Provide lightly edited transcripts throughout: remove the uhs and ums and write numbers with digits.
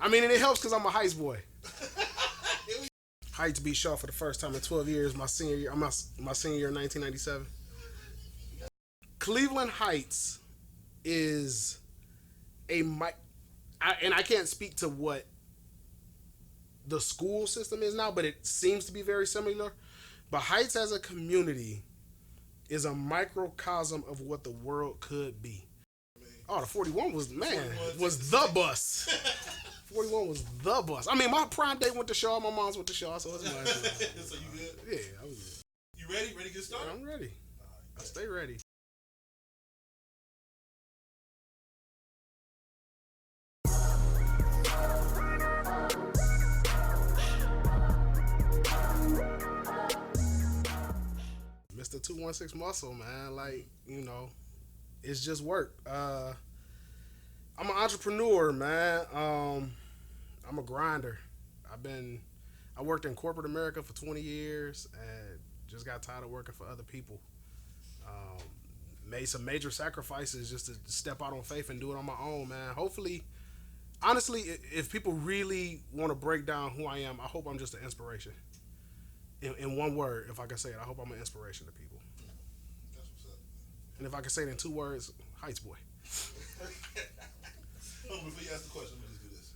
I mean, and it helps because I'm a Heights boy. Heights beat Shaw for the first time in 12 years. My senior year, my senior year in 1997. Cleveland Heights is and I can't speak to what the school system is now, but it seems to be very similar. But Heights as a community is a microcosm of what the world could be. Oh, the 41 was, man, was the bus. 41 was the bus. I mean, my prime date went to Shaw. My mom's went to Shaw, so it's my So you good? Yeah, I was good. You ready? Ready to get started? I'm ready. I stay ready. Mr. 216 Muscle, man. Like, it's just work. I'm an entrepreneur, man. I'm a grinder. I worked in corporate America for 20 years and just got tired of working for other people. Made some major sacrifices just to step out on faith and do it on my own, man. Hopefully, honestly, if people really want to break down who I am, I hope I'm just an inspiration. In one word, if I can say it, I hope I'm an inspiration to people. That's what's up. And if I can say it in 2 words, Heights boy. Before you ask the question, let me just do this.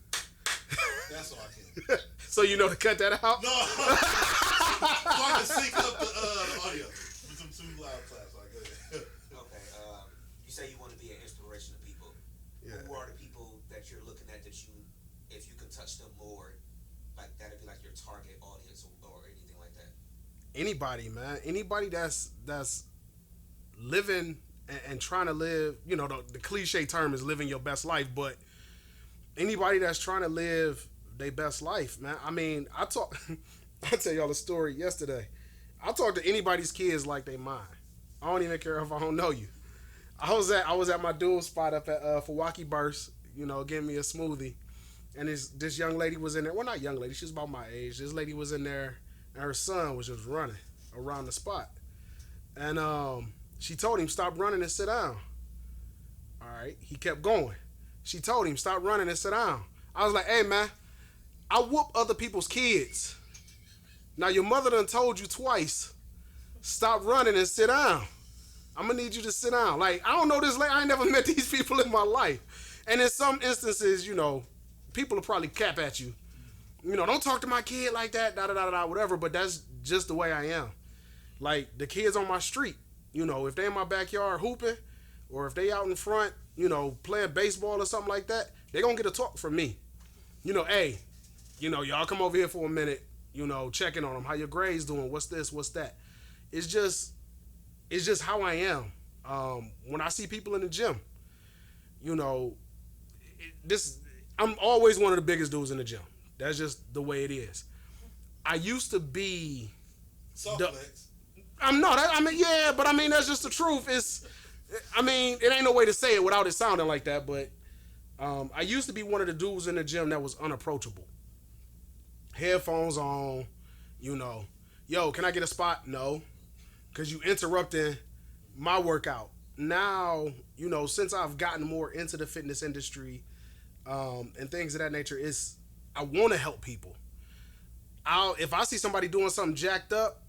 That's all I can. So you know to cut that out? No. So I can sync up the audio with some 2 loud claps. All right, go ahead. Okay. You say you want to be an inspiration to people. Yeah. Who are the people that you're looking at that if you can touch them more, like that'd be like your target audience or anything like that? Anybody, man. Anybody that's living and trying to live, the cliche term is living your best life, but anybody that's trying to live their best life, man. I mean, I tell y'all a story yesterday. I talk to anybody's kids like they mine. I don't even care if I don't know you. I was at my dual spot up at Milwaukee Burst, getting me a smoothie. And this young lady was in there. Well, not young lady. She was about my age. This lady was in there, and her son was just running around the spot. And she told him, stop running and sit down. All right. He kept going. She told him, stop running and sit down. I was like, hey, man, I whoop other people's kids. Now, your mother done told you twice, stop running and sit down. I'm going to need you to sit down. Like, I don't know this lady. I ain't never met these people in my life. And in some instances, people will probably cap at you. Don't talk to my kid like that, da-da-da-da, whatever, but that's just the way I am. Like, the kids on my street, if they in my backyard hooping, or if they out in front, playing baseball or something like that, they gonna get a talk from me. Hey, y'all come over here for a minute, checking on them, how your grades doing, what's this, what's that. It's just how I am. When I see people in the gym, I'm always one of the biggest dudes in the gym. That's just the way it is. I used to be. I'm not. But that's just the truth. It ain't no way to say it without it sounding like that. But I used to be one of the dudes in the gym that was unapproachable. Headphones on, yo, can I get a spot? No, because you interrupting my workout. Now, since I've gotten more into the fitness industry. And things of that nature, I want to help people. If I see somebody doing something jacked up,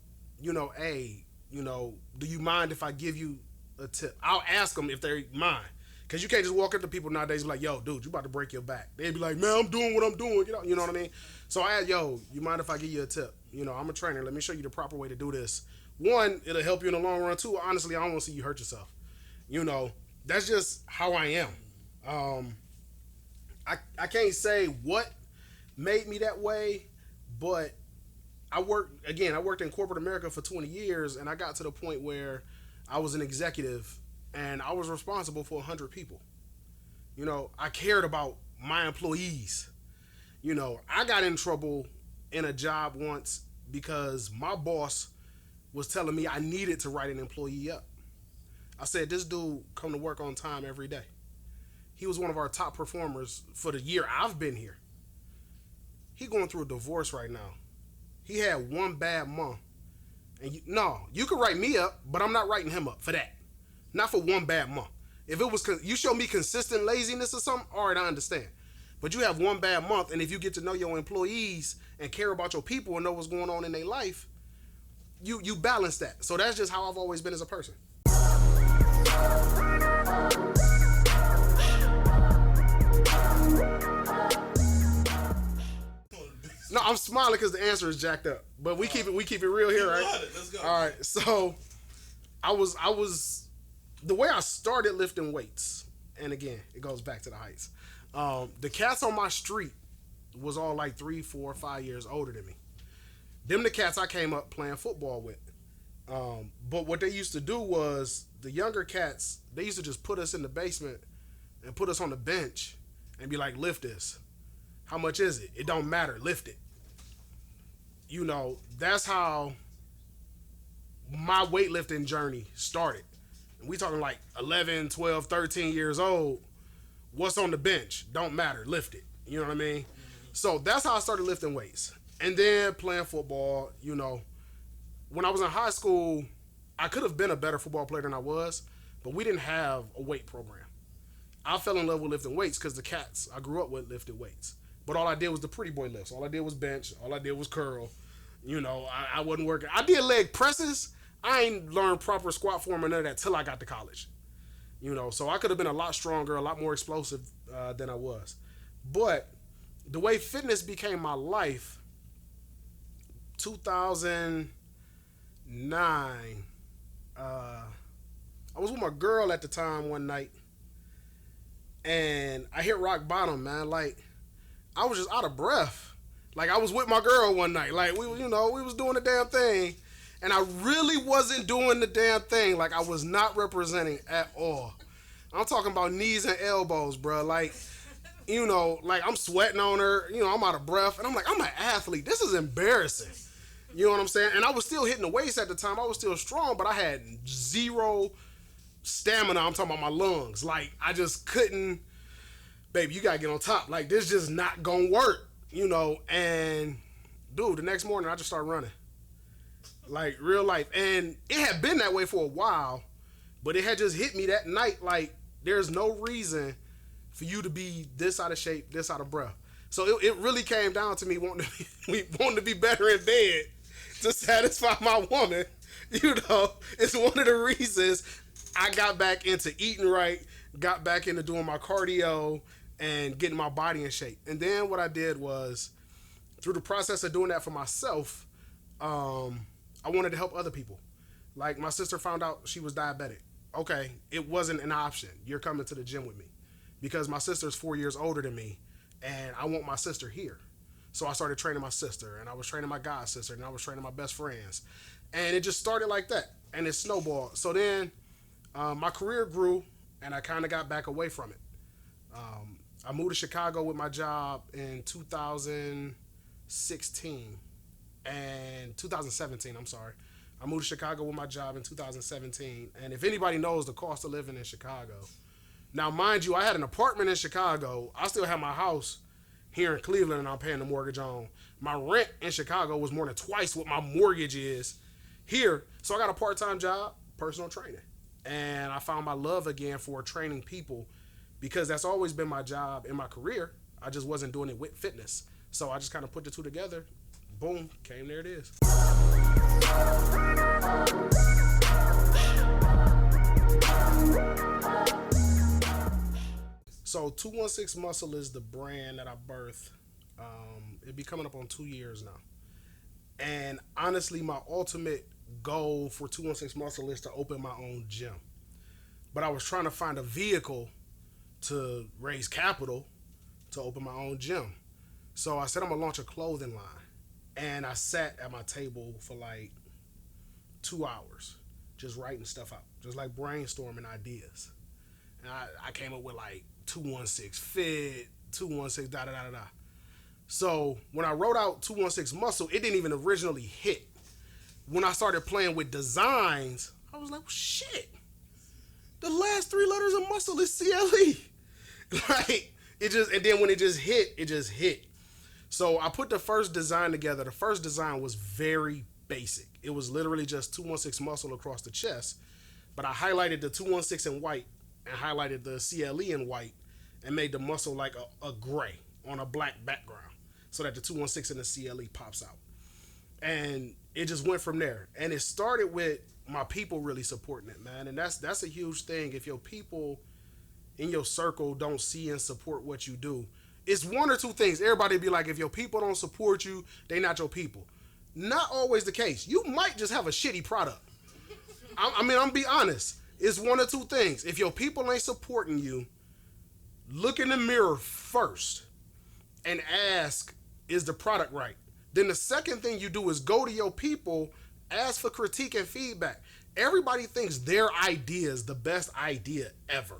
hey, do you mind if I give you a tip? I'll ask them if they mind, because you can't just walk up to people nowadays and be like, yo, dude, you about to break your back. They'd be like, man, I'm doing what I'm doing. You know what I mean? So I ask, yo, you mind if I give you a tip? I'm a trainer. Let me show you the proper way to do this. 1, it'll help you in the long run. 2, honestly, I don't want to see you hurt yourself. That's just how I am. I can't say what made me that way, but I worked in corporate America for 20 years, and I got to the point where I was an executive, and I was responsible for 100 people. I cared about my employees. I got in trouble in a job once because my boss was telling me I needed to write an employee up. I said, this dude come to work on time every day. He was one of our top performers for the year I've been here. He going through a divorce right now. He had 1 bad month. And you could write me up, but I'm not writing him up for that. Not for 1 bad month. If it was, you show me consistent laziness or something, all right, I understand. But you have one bad month, and if you get to know your employees and care about your people and know what's going on in their life, you balance that. So that's just how I've always been as a person. No, I'm smiling because the answer is jacked up. But we keep it real here, right? Let's go. All right. So I was the way I started lifting weights, and again, it goes back to the heights. The cats on my street was all like 3, 4, 5 years older than me. Them the cats I came up playing football with. But what they used to do was the younger cats, they used to just put us in the basement and put us on the bench and be like, lift this. How much is it? It don't matter. Lift it. You know, that's how my weightlifting journey started. And we talking like 11, 12, 13 years old. What's on the bench? Don't matter. Lift it. You know what I mean? So that's how I started lifting weights. And then playing football, you know. When I was in high school, I could have been a better football player than I was, but we didn't have a weight program. I fell in love with lifting weights because the cats I grew up with lifted weights. But all I did was the pretty boy lifts. All I did was bench. All I did was curl. You know, I wasn't working. I did leg presses. I ain't learned proper squat form or none of that till I got to college. You know, so I could have been a lot stronger, a lot more explosive than I was. But the way fitness became my life, 2009, I was with my girl at the time one night, and I hit rock bottom, man. Like, I was just out of breath. Like, I was with my girl one night. Like, we was doing the damn thing, and I really wasn't doing the damn thing. Like, I was not representing at all. I'm talking about knees and elbows, bro. Like, you know, like, I'm sweating on her. You know, I'm out of breath, and I'm like, I'm an athlete. This is embarrassing. You know what I'm saying? And I was still hitting the weights at the time. I was still strong, but I had zero stamina. I'm talking about my lungs. Like, I just couldn't. Baby, you gotta get on top. Like, this just not gonna work, you know. And dude, the next morning I just started running, like, real life. And it had been that way for a while, but it had just hit me that night. Like, there's no reason for you to be this out of shape, this out of breath. So it really came down to me wanting to be better in bed to satisfy my woman. You know, it's one of the reasons I got back into eating right, got back into doing my cardio and getting my body in shape. And then what I did was, through the process of doing that for myself, I wanted to help other people. Like, my sister found out she was diabetic. Okay, it wasn't an option. You're coming to the gym with me. Because my sister's 4 years older than me, and I want my sister here. So I started training my sister, and I was training my god sister, and I was training my best friends. And it just started like that, and it snowballed. So then my career grew, and I kind of got back away from it. I moved to Chicago with my job in 2017. I'm sorry. I moved to Chicago with my job in 2017. And if anybody knows the cost of living in Chicago, now mind you, I had an apartment in Chicago. I still have my house here in Cleveland, and I'm paying the mortgage on. My rent in Chicago was more than twice what my mortgage is here. So I got a part-time job, personal training. And I found my love again for training people, because that's always been my job in my career. I just wasn't doing it with fitness. So I just kind of put the two together. Boom, came, there it is. So 216 Muscle is the brand that I birthed. It'll be coming up on 2 years now. And honestly, my ultimate goal for 216 Muscle is to open my own gym. But I was trying to find a vehicle to raise capital to open my own gym. So I said I'm gonna launch a clothing line. And I sat at my table for like 2 hours just writing stuff out, just like brainstorming ideas. And I came up with like 216 fit, 216 da da da da. So when I wrote out 216 Muscle, it didn't even originally hit. When I started playing with designs, I was like, well, shit, the last 3 letters of muscle is CLE. Like, it just, and then when it just hit. So I put the first design together. The first design was very basic. It was literally just 216 Muscle across the chest. But I highlighted the 216 in white and highlighted the CLE in white and made the muscle like a gray. on a black background so that the 216 in the CLE pops out. And it just went from there. And it started with my people really supporting it, man. And that's a huge thing. If your people in your circle don't see and support what you do, it's one or two things. Everybody be like, if your people don't support you, they not your people. Not always the case. You might just have a shitty product. I mean, I'm be honest. It's one or two things. If your people ain't supporting you, look in the mirror first and ask, is the product right? Then the second thing you do is go to your people, ask for critique and feedback. Everybody thinks their idea is the best idea ever,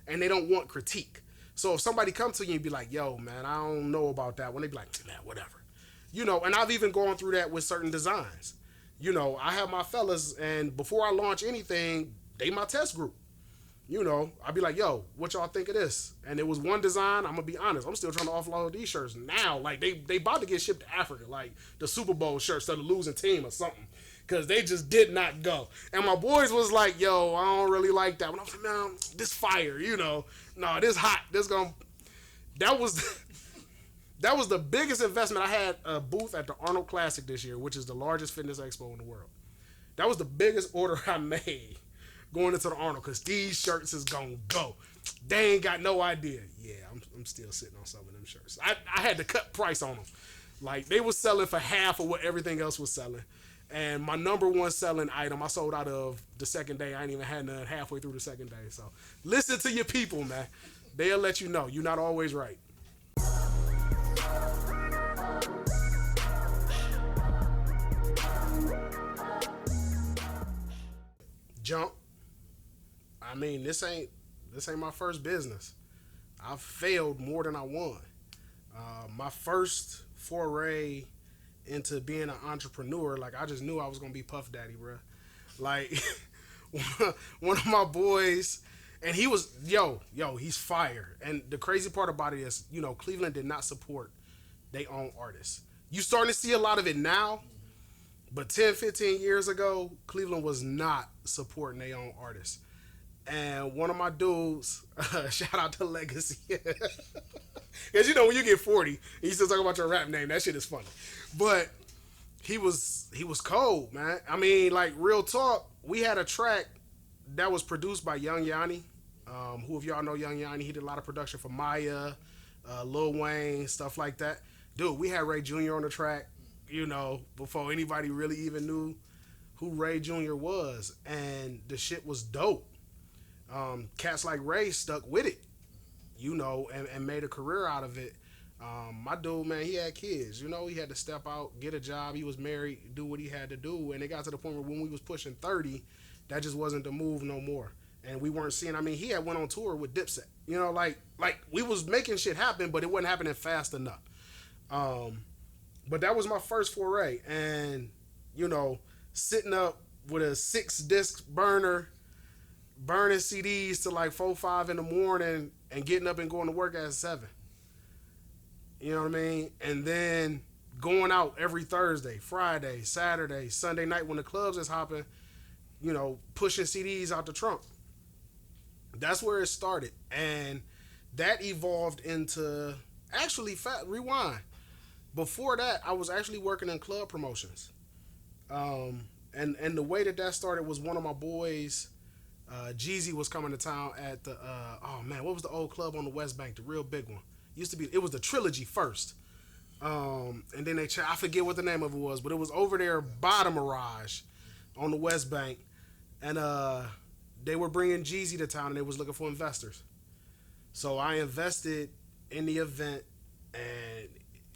and they don't want critique. So if somebody comes to you and be like, yo, man, I don't know about that one, they be like, man, whatever. You know, and I've even gone through that with certain designs. You know, I have my fellas, and before I launch anything, they my test group. You know, I'd be like, yo, what y'all think of this? And it was one design, I'm going to be honest, I'm still trying to offload these shirts now. Like, they about to get shipped to Africa, like the Super Bowl shirts to the losing team or something, because they just did not go. And my boys was like, yo, I don't really like that. When I was like, man, this fire, you know. No, this hot. This going that was the biggest investment. I had a booth at the Arnold Classic this year, which is the largest fitness expo in the world. That was the biggest order I made going into the Arnold, because these shirts is gonna go. They ain't got no idea. Yeah, I'm still sitting on some of them shirts. I had to cut price on them. Like, they was selling for half of what everything else was selling. And my number one selling item, I sold out of the second day. I ain't even had none halfway through the second day. So listen to your people, man. They'll let you know. You're not always right. Jump. I mean, this ain't my first business. I've failed more than I won. My first foray into being an entrepreneur, like, I just knew I was gonna be Puff Daddy, bro. Like, one of my boys, and he was, he's fire. And the crazy part about it is, you know, Cleveland did not support their own artists. You starting to see a lot of it now, but 10, 15 years ago, Cleveland was not supporting their own artists. And one of my dudes, shout out to Legacy. Because, you know, when you get 40 and you still talk about your rap name, that shit is funny. But he was cold, man. I mean, like, real talk, we had a track that was produced by Young Yanni. Who, if y'all know Young Yanni, he did a lot of production for Maya, Lil Wayne, stuff like that. Dude, we had Ray Jr. on the track, you know, before anybody really even knew who Ray Jr. was. And the shit was dope. Cats like Ray stuck with it, you know, and made a career out of it. My dude, man, he had kids, you know, he had to step out, get a job. He was married, do what he had to do. And it got to the point where when we was pushing 30, that just wasn't the move no more. And we weren't seeing, I mean, he had went on tour with Dipset, you know, like we was making shit happen, but it wasn't happening fast enough. But that was my first foray. And, you know, sitting up with a 6-disc burner, burning CDs to like 4, 5 in the morning and getting up and going to work at 7. You know what I mean? And then going out every Thursday, Friday, Saturday, Sunday night when the clubs is hopping, you know, pushing CDs out the trunk. That's where it started. And that evolved into, actually, rewind. Before that, I was actually working in club promotions. And the way that started was one of my boys, Jeezy, was coming to town at the, what was the old club on the West Bank, the real big one? It was the Trilogy first. And then I forget what the name of it was, but it was over there by the Mirage on the West Bank. And they were bringing Jeezy to town and they was looking for investors. So I invested in the event and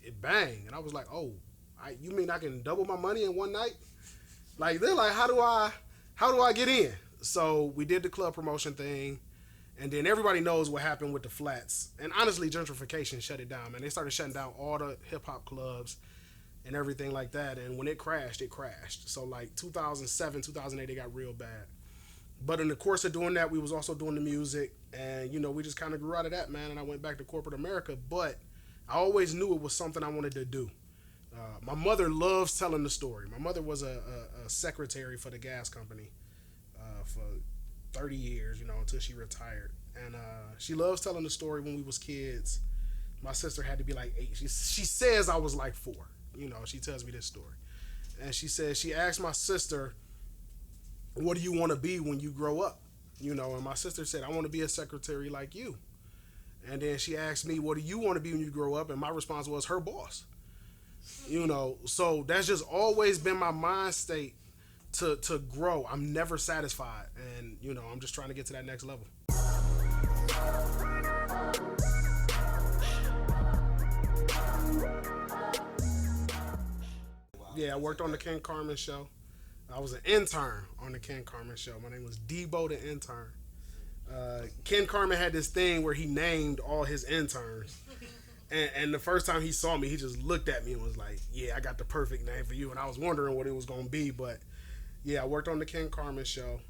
it banged. And I was like, oh, you mean I can double my money in one night? Like, they're like, how do I get in? So we did the club promotion thing, and then everybody knows what happened with the flats. And honestly, gentrification shut it down, man. They started shutting down all the hip-hop clubs and everything like that. And when it crashed, it crashed. So like 2007, 2008, it got real bad. But in the course of doing that, we was also doing the music. And, you know, we just kind of grew out of that, man. And I went back to corporate America. But I always knew it was something I wanted to do. My mother loves telling the story. My mother was a secretary for the gas company for 30 years, you know, until she retired. And she loves telling the story when we was kids My sister had to be like 8. She says I was like 4. You know, she tells me this story. And she says, she asked my sister, what do you want to be when you grow up? You know, and my sister said, I want to be a secretary like you. And then she asked me, what do you want to be when you grow up? And my response was her boss. You know, so that's just always been my mind state to grow. I'm never satisfied. And, you know, I'm just trying to get to that next level. Yeah, I worked on the Ken Carmen show. I was an intern on the Ken Carmen show. My name was Debo the intern. Ken Carmen had this thing where he named all his interns. And the first time he saw me, he just looked at me and was like, yeah, I got the perfect name for you. And I was wondering what it was going to be. But, yeah, I worked on the Ken Carmen show.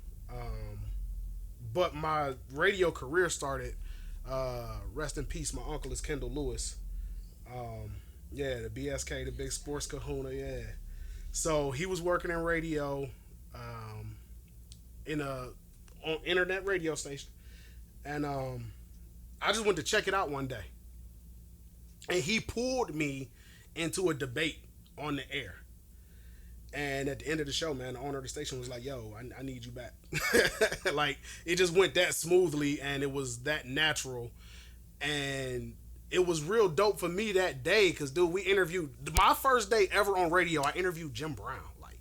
But my radio career started, rest in peace, my uncle is Kendall Lewis. Yeah, the BSK, the Big Sports Kahuna, yeah. So he was working in radio, on internet radio station, and I just went to check it out one day, and he pulled me into a debate on the air. And at the end of the show, man, the owner of the station was like, "Yo, I need you back." Like, it just went that smoothly, and it was that natural, and it was real dope for me that day, because, dude, we interviewed, my first day ever on radio, I interviewed Jim Brown. Like,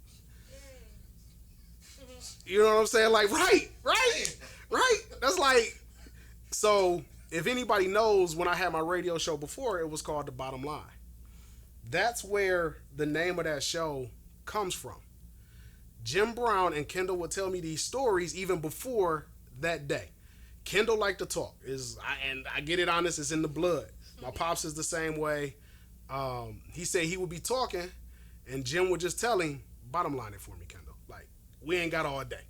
you know what I'm saying? Like, right. That's like, so if anybody knows, when I had my radio show before, it was called The Bottom Line. That's where the name of that show comes from. Jim Brown and Kendall would tell me these stories even before that day. Kendall liked to talk, and I get it honest, it's in the blood. My pops is the same way. He said he would be talking, and Jim would just tell him, bottom line it for me, Kendall. Like, we ain't got all day.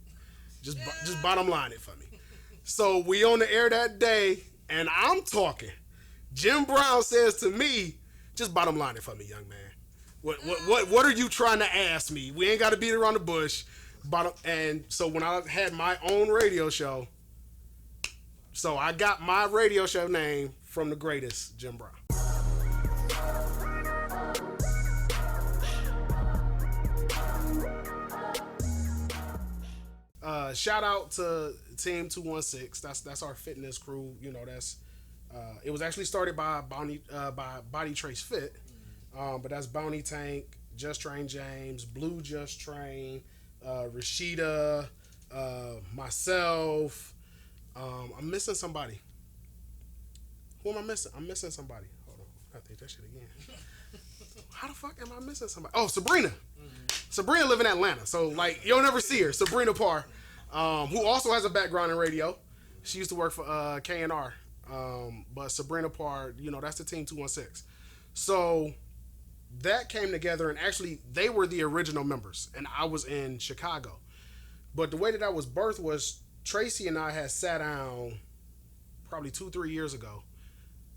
Just bottom line it for me. So we on the air that day, and I'm talking. Jim Brown says to me, just bottom line it for me, young man. What are you trying to ask me? We ain't got to beat around the bush. And so when I had my own radio show, so I got my radio show name from the greatest, Jim Brown. Shout out to Team 216. That's our fitness crew. You know, that's it was actually started by Body Trace Fit, but that's Bounty Tank, Just Train James, Blue Just Train, Rashida, myself. I'm missing somebody. Who am I missing? I'm missing somebody. Hold on. I think that shit again. How the fuck am I missing somebody? Oh, Sabrina. Sabrina live in Atlanta. So, like, you'll never see her. Sabrina Parr, who also has a background in radio. She used to work for K&R. But Sabrina Parr, you know, that's the Team 216. So, that came together, and actually, they were the original members. And I was in Chicago. But the way that I was birthed was Tracy and I had sat down probably 2-3 years ago,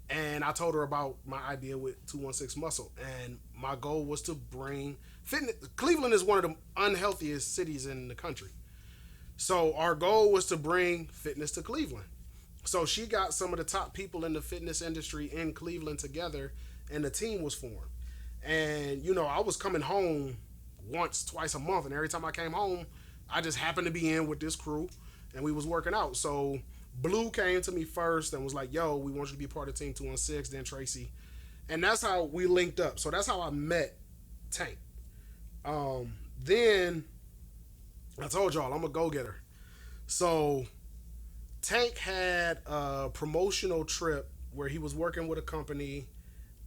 and I told her about my idea with 216 Muscle, and my goal was to bring fitness. Cleveland is one of the unhealthiest cities in the country, so our goal was to bring fitness to Cleveland. So she got some of the top people in the fitness industry in Cleveland together, and the team was formed. And, you know, I was coming home once, twice a month, and every time I came home, I just happened to be in with this crew, and we was working out. So Blue came to me first and was like, yo, we want you to be part of Team 216, then Tracy. And that's how we linked up. So that's how I met Tank. Then I told y'all, I'm a go-getter. So Tank had a promotional trip where he was working with a company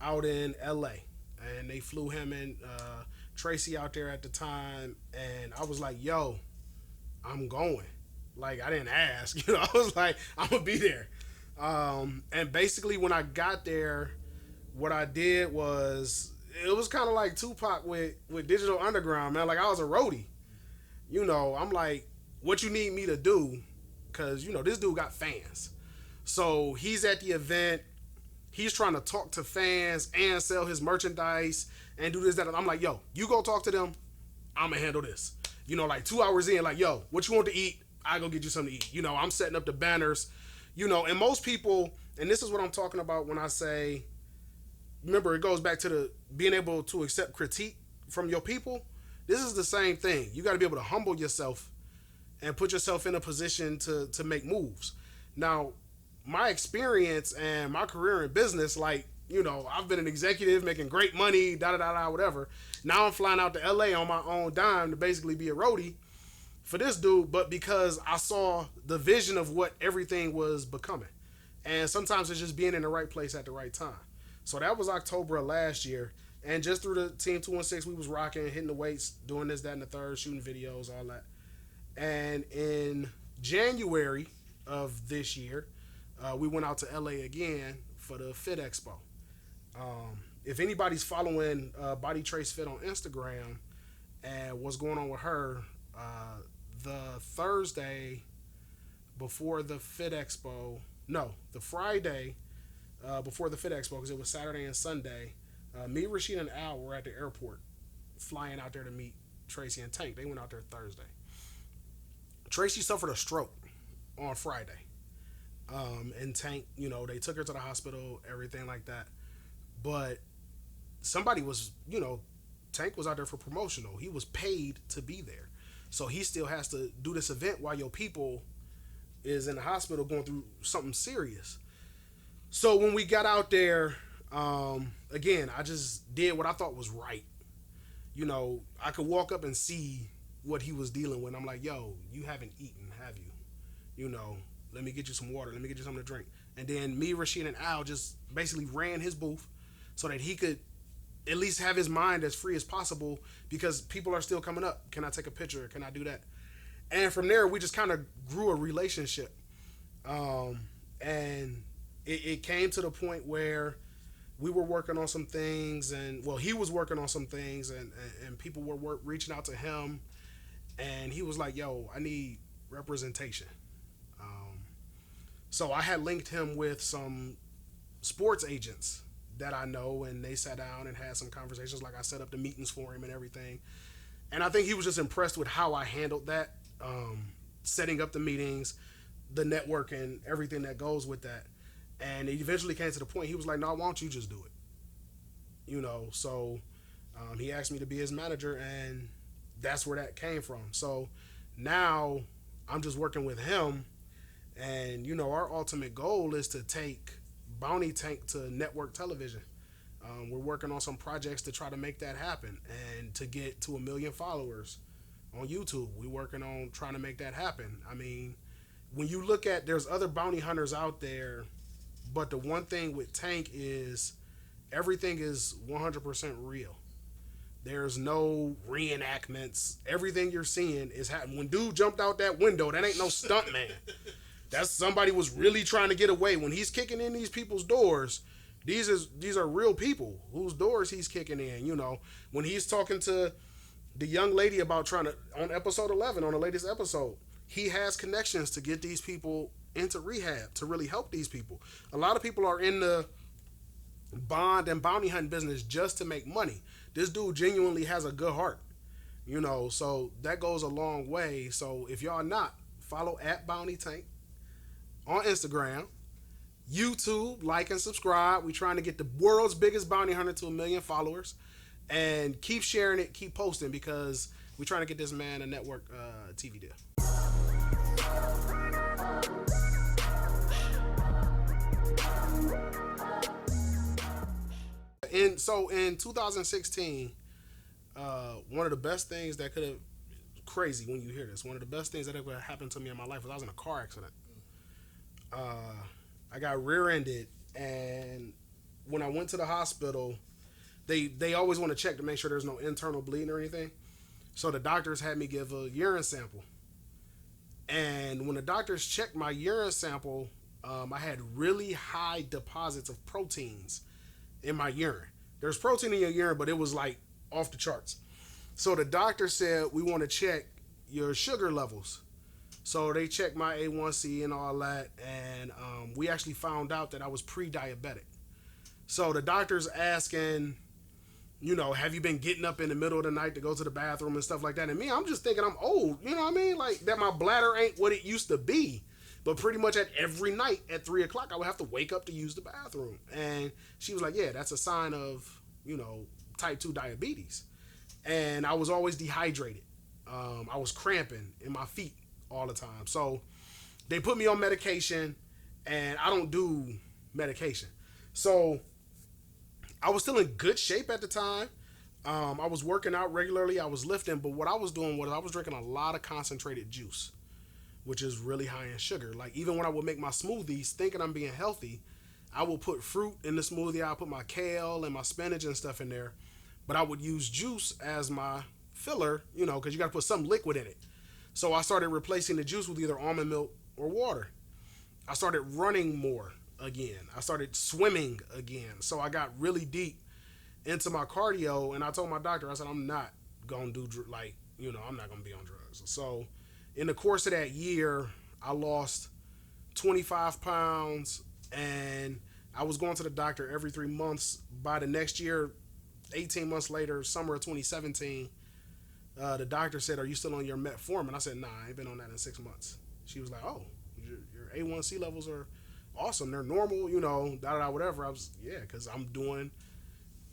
out in LA. And they flew him and Tracy out there at the time. And I was like, yo, I'm going. Like, I didn't ask, you know, I was like, I'm gonna be there. And basically when I got there, what I did was, it was kind of like Tupac with Digital Underground, man. Like, I was a roadie. You know, I'm like, what you need me to do? Because, you know, this dude got fans. So he's at the event. He's trying to talk to fans and sell his merchandise and do this, that. And I'm like, yo, you go talk to them. I'm going to handle this. You know, like 2 hours in, like, yo, what you want to eat? I go get you something to eat. You know, I'm setting up the banners. You know, and most people, and this is what I'm talking about when I say remember, it goes back to the being able to accept critique from your people. This is the same thing. You got to be able to humble yourself and put yourself in a position to make moves. Now, my experience and my career in business, like, you know, I've been an executive making great money, da da da da, whatever. Now I'm flying out to LA on my own dime to basically be a roadie for this dude, but because I saw the vision of what everything was becoming. And sometimes it's just being in the right place at the right time. So that was October of last year. And just through the Team 216, we was rocking, hitting the weights, doing this, that, and the third, shooting videos, all that. And in January of this year, we went out to LA again for the Fit Expo. If anybody's following Body Trace Fit on Instagram and what's going on with her, the Thursday before the Fit Expo, no, the Friday before the Fit Expo, because it was Saturday and Sunday, me, Rashid, and Al were at the airport flying out there to meet Tracy and Tank. They went out there Thursday. Tracy suffered a stroke on Friday. And Tank, you know, they took her to the hospital, everything like that. But somebody was, you know, Tank was out there for promotional. He was paid to be there. So he still has to do this event while your people is in the hospital going through something serious. So when we got out there, again, I just did what I thought was right. You know, I could walk up and see what he was dealing with. I'm like, yo, you haven't eaten, have you? You know, let me get you some water. Let me get you something to drink. And then me, Rashid, and Al just basically ran his booth so that he could at least have his mind as free as possible, because people are still coming up. Can I take a picture? Can I do that? And from there, we just kind of grew a relationship. And it came to the point where we were working on some things, and well, he was working on some things, and people were reaching out to him, and he was like, yo, I need representation. So I had linked him with some sports agents that I know, and they sat down and had some conversations. Like, I set up the meetings for him and everything. And I think he was just impressed with how I handled that, setting up the meetings, the network, and everything that goes with that. And it eventually came to the point, he was like, no, why don't you just do it? You know, so he asked me to be his manager, and that's where that came from. So now I'm just working with him. And, you know, our ultimate goal is to take Bounty Tank to network television. We're working on some projects to try to make that happen, and to get to 1 million followers on YouTube. We're working on trying to make that happen. I mean, when you look at, there's other bounty hunters out there, but the one thing with Tank is everything is 100% real. There's no reenactments. Everything you're seeing is happening. When dude jumped out that window, that ain't no stunt man. That's somebody was really trying to get away. When he's kicking in these people's doors, these are real people whose doors he's kicking in. You know, when he's talking to the young lady about trying to, on episode 11, on the latest episode, he has connections to get these people into rehab, to really help these people. A lot of people are in the bond and bounty hunting business just to make money. This dude genuinely has a good heart, you know, so that goes a long way. So if y'all not, follow at Bounty Tank on Instagram, YouTube, like and subscribe. We're trying to get the world's biggest bounty hunter to 1 million followers, and keep sharing it, keep posting, because we're trying to get this man a network TV deal. And so in 2016, one of the best things that could have, crazy when you hear this, one of the best things that ever happened to me in my life was I was in a car accident. I got rear-ended, and when I went to the hospital, they always want to check to make sure there's no internal bleeding or anything. So the doctors had me give a urine sample. And when the doctors checked my urine sample, I had really high deposits of proteins in my urine. There's protein in your urine, but it was like off the charts. So the doctor said, we want to check your sugar levels. So they checked my A1C and all that, and we actually found out that I was pre-diabetic. So the doctor's asking, you know, have you been getting up in the middle of the night to go to the bathroom and stuff like that? And me, I'm just thinking I'm old, you know what I mean? Like, that my bladder ain't what it used to be. But pretty much at every night at 3 o'clock, I would have to wake up to use the bathroom. And she was like, yeah, that's a sign of, type 2 diabetes. And I was always dehydrated. I was cramping in my feet all the time. So they put me on medication, and I don't do medication. So I was still in good shape at the time. I was working out regularly. I was lifting. But what I was doing was I was drinking a lot of concentrated juice, which is really high in sugar. Like, even when I would make my smoothies thinking I'm being healthy, I would put fruit in the smoothie. I put my kale and my spinach and stuff in there. But I would use juice as my filler, because you got to put some liquid in it. So I started replacing the juice with either almond milk or water. I started running more again. I started swimming again. So I got really deep into my cardio, and I told my doctor, I said, I'm not going to do, I'm not going to be on drugs. So in the course of that year, I lost 25 pounds, and I was going to the doctor every 3 months. By the next year, 18 months later, summer of 2017, the doctor said, are you still on your metformin? I said, nah, I ain't been on that in 6 months. She was like, oh, your A1C levels are awesome. They're normal, whatever. I was, yeah, because I'm doing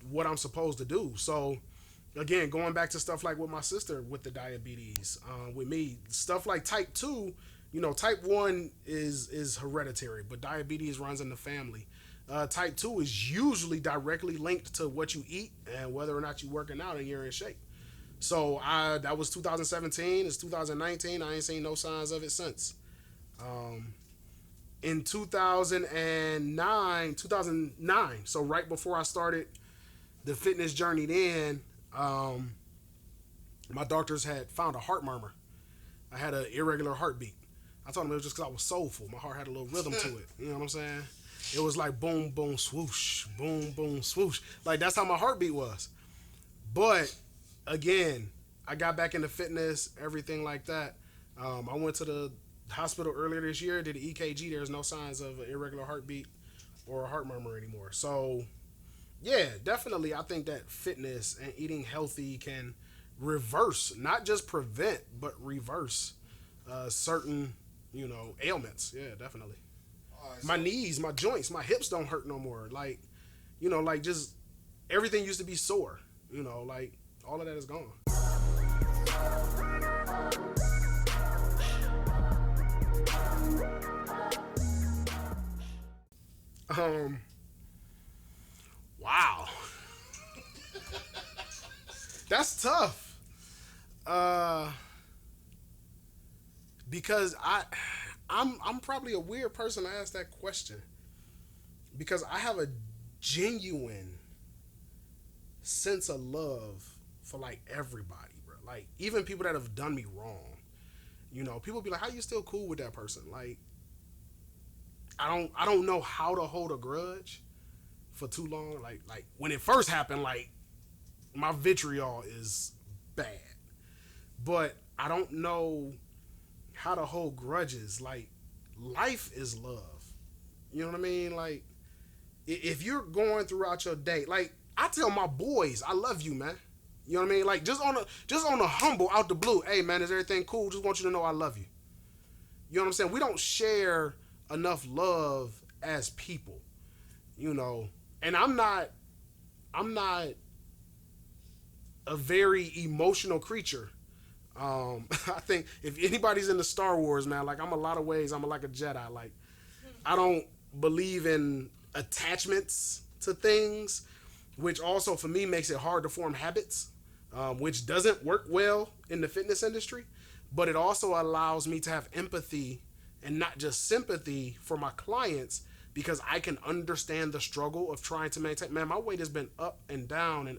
what I'm supposed to do. So, again, going back to stuff like with my sister with the diabetes, with me, stuff like type 2, type 1 is hereditary, but diabetes runs in the family. Type 2 is usually directly linked to what you eat and whether or not you're working out and you're in shape. So that was 2017. It's 2019. I ain't seen no signs of it since. In 2009, so right before I started the fitness journey then, my doctors had found a heart murmur. I had an irregular heartbeat. I told them it was just because I was soulful. My heart had a little rhythm to it. You know what I'm saying? It was like boom, boom, swoosh, boom, boom, swoosh. Like, that's how my heartbeat was. But again, I got back into fitness, everything like that. I went to the hospital earlier this year, did an EKG. There's no signs of an irregular heartbeat or a heart murmur anymore. So, yeah, definitely, I think that fitness and eating healthy can reverse, not just prevent, but reverse certain, ailments. Yeah, definitely. Right, my knees, my joints, my hips don't hurt no more. Like, just everything used to be sore. Like, all of that is gone. Wow. That's tough. Because I'm probably a weird person to ask that question, because I have a genuine sense of love for like everybody, bro. Like, even people that have done me wrong. People be like, how you still cool with that person? Like, I don't know how to hold a grudge for too long. Like when it first happened, like, my vitriol is bad. But I don't know how to hold grudges. Like, life is love. You know what I mean? Like, if you're going throughout your day, like, I tell my boys, I love you, man. You know what I mean? Like, just on a humble, out the blue, hey, man, is everything cool? Just want you to know I love you. You know what I'm saying? We don't share enough love as people, and I'm not a very emotional creature. I think if anybody's into Star Wars, man, like, I'm a lot of ways, I'm like a Jedi. Like, I don't believe in attachments to things, which also for me makes it hard to form habits, which doesn't work well in the fitness industry, but it also allows me to have empathy and not just sympathy for my clients, because I can understand the struggle of trying to maintain. Man, my weight has been up and down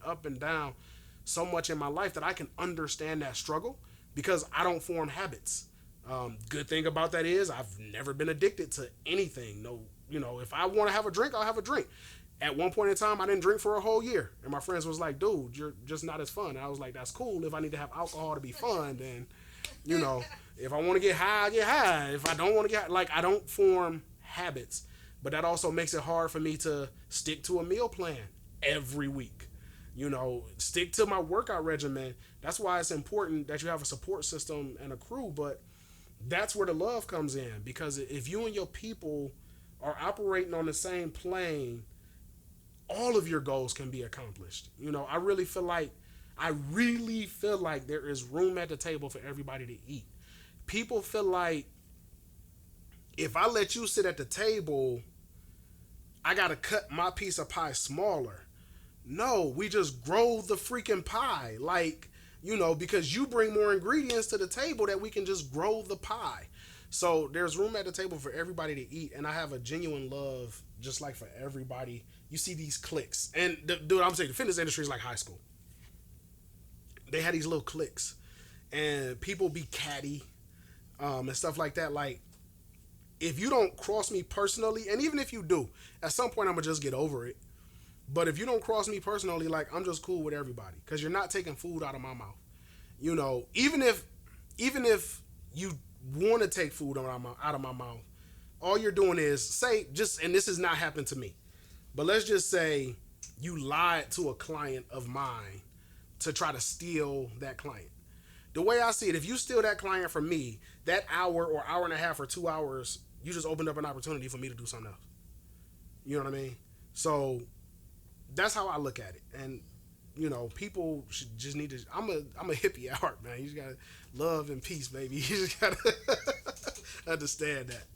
so much in my life that I can understand that struggle because I don't form habits. Good thing about that is I've never been addicted to anything. No, if I want to have a drink, I'll have a drink. At one point in time, I didn't drink for a whole year. And my friends was like, dude, you're just not as fun. And I was like, that's cool. If I need to have alcohol to be fun, then, if I want to get high, I get high. If I don't want to get high, like, I don't form habits. But that also makes it hard for me to stick to a meal plan every week. Stick to my workout regimen. That's why it's important that you have a support system and a crew. But That's where the love comes in, because if you and your people are operating on the same plane, all of your goals can be accomplished. I really feel like there is room at the table for everybody to eat. People feel like if I let you sit at the table, I gotta cut my piece of pie smaller. No, we just grow the freaking pie. Because you bring more ingredients to the table that we can just grow the pie. So there's room at the table for everybody to eat. And I have a genuine love, just like for everybody. You see these cliques. And dude, I'm saying the fitness industry is like high school. They had these little cliques. And people be catty and stuff like that. Like, if you don't cross me personally, and even if you do, at some point I'm going to just get over it. But if you don't cross me personally, like, I'm just cool with everybody, because you're not taking food out of my mouth. Even if you want to take food out of my mouth, all you're doing is and this has not happened to me, but let's just say you lied to a client of mine to try to steal that client. The way I see it, if you steal that client from me, that hour or hour and a half or 2 hours, you just opened up an opportunity for me to do something else. You know what I mean? So that's how I look at it. And people should just need to. I'm a hippie at heart, man. You just gotta love and peace, baby. You just gotta understand that.